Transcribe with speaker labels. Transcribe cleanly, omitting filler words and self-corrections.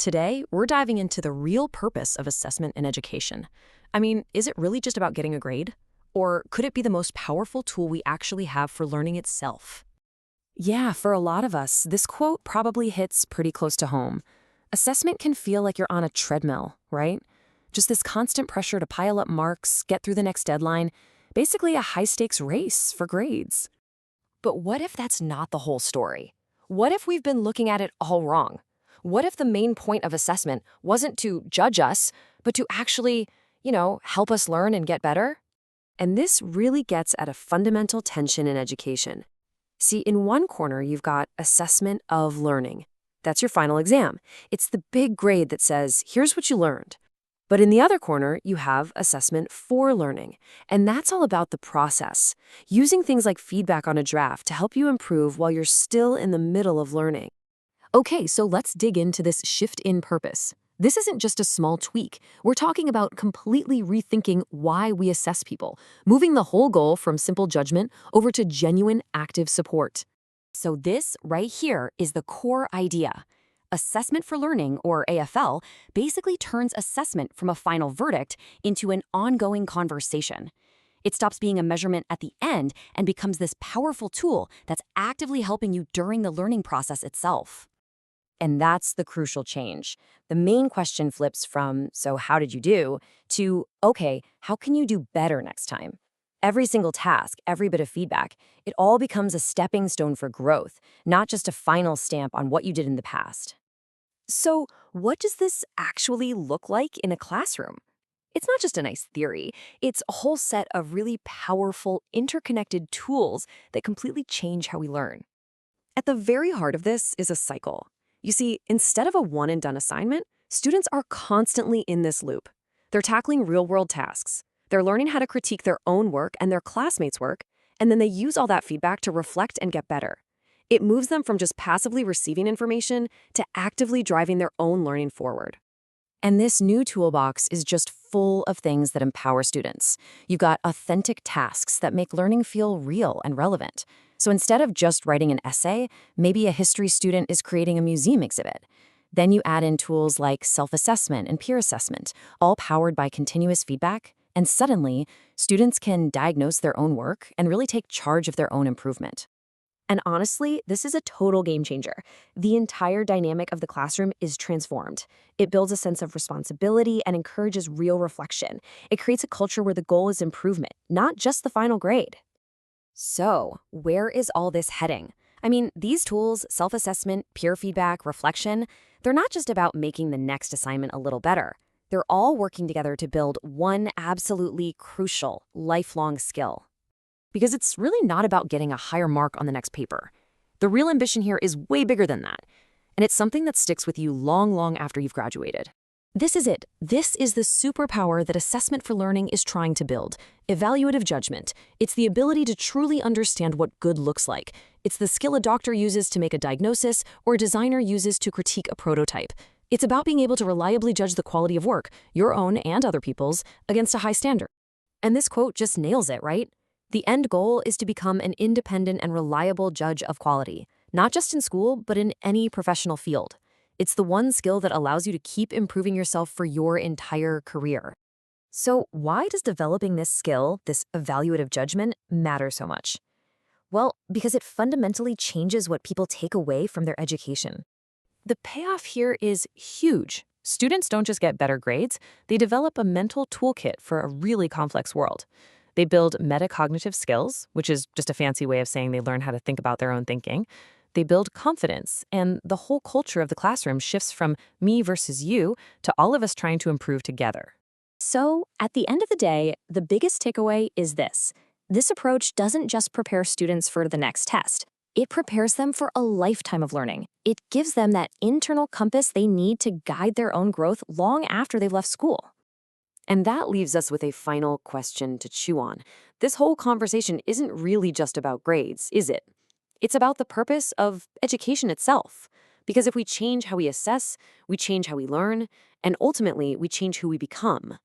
Speaker 1: Today, we're diving into the real purpose of assessment in education. I mean, is it really just about getting a grade? Or could it be the most powerful tool we actually have for learning itself? Yeah, for a lot of us, this quote probably hits pretty close to home. Assessment can feel like you're on a treadmill, right? Just this constant pressure to pile up marks, get through the next deadline, basically a high-stakes race for grades. But what if that's not the whole story? What if we've been looking at it all wrong? What if the main point of assessment wasn't to judge us, but to actually, help us learn and get better? And this really gets at a fundamental tension in education. See, in one corner, you've got assessment of learning. That's your final exam. It's the big grade that says, here's what you learned. But in the other corner, you have assessment for learning. And that's all about the process, using things like feedback on a draft to help you improve while you're still in the middle of learning. Okay, so let's dig into this shift in purpose. This isn't just a small tweak. We're talking about completely rethinking why we assess people, moving the whole goal from simple judgment over to genuine active support. So this right here is the core idea. Assessment for Learning, or AFL, basically turns assessment from a final verdict into an ongoing conversation. It stops being a measurement at the end and becomes this powerful tool that's actively helping you during the learning process itself. And that's the crucial change. The main question flips from, so how did you do, to, okay, how can you do better next time? Every single task, every bit of feedback, it all becomes a stepping stone for growth, not just a final stamp on what you did in the past. So, what does this actually look like in a classroom? It's not just a nice theory, it's a whole set of really powerful, interconnected tools that completely change how we learn. At the very heart of this is a cycle. You see, instead of a one-and-done assignment, students are constantly in this loop. They're tackling real-world tasks. They're learning how to critique their own work and their classmates' work, and then they use all that feedback to reflect and get better. It moves them from just passively receiving information to actively driving their own learning forward. And this new toolbox is just full of things that empower students. You've got authentic tasks that make learning feel real and relevant. So instead of just writing an essay, maybe a history student is creating a museum exhibit. Then you add in tools like self-assessment and peer assessment, all powered by continuous feedback, and suddenly, students can diagnose their own work and really take charge of their own improvement. And honestly, this is a total game changer. The entire dynamic of the classroom is transformed. It builds a sense of responsibility and encourages real reflection. It creates a culture where the goal is improvement, not just the final grade. So, where is all this heading? I mean, these tools, self-assessment, peer feedback, reflection, they're not just about making the next assignment a little better. They're all working together to build one absolutely crucial, lifelong skill. Because it's really not about getting a higher mark on the next paper. The real ambition here is way bigger than that. And it's something that sticks with you long, long after you've graduated. This is it. This is the superpower that Assessment for Learning is trying to build. Evaluative judgment. It's the ability to truly understand what good looks like. It's the skill a doctor uses to make a diagnosis or a designer uses to critique a prototype. It's about being able to reliably judge the quality of work, your own and other people's, against a high standard. And this quote just nails it, right? The end goal is to become an independent and reliable judge of quality, not just in school, but in any professional field. It's the one skill that allows you to keep improving yourself for your entire career. So why does developing this skill, this evaluative judgment, matter so much? Well, because it fundamentally changes what people take away from their education. The payoff here is huge. Students don't just get better grades, they develop a mental toolkit for a really complex world. They build metacognitive skills, which is just a fancy way of saying they learn how to think about their own thinking. They build confidence, and the whole culture of the classroom shifts from me versus you to all of us trying to improve together. So, at the end of the day, the biggest takeaway is this. This approach doesn't just prepare students for the next test. It prepares them for a lifetime of learning. It gives them that internal compass they need to guide their own growth long after they've left school. And that leaves us with a final question to chew on. This whole conversation isn't really just about grades, is it? It's about the purpose of education itself. Because if we change how we assess, we change how we learn, and ultimately, we change who we become.